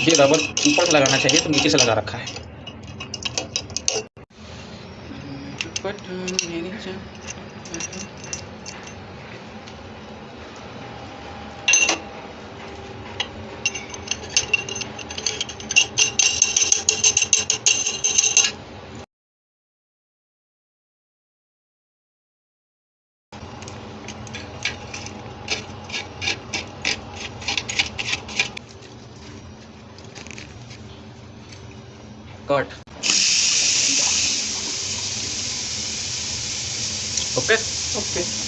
ये रबर ऊपर से लगाना चाहिए तो नीचे से लगा रखा है। कट। ओके।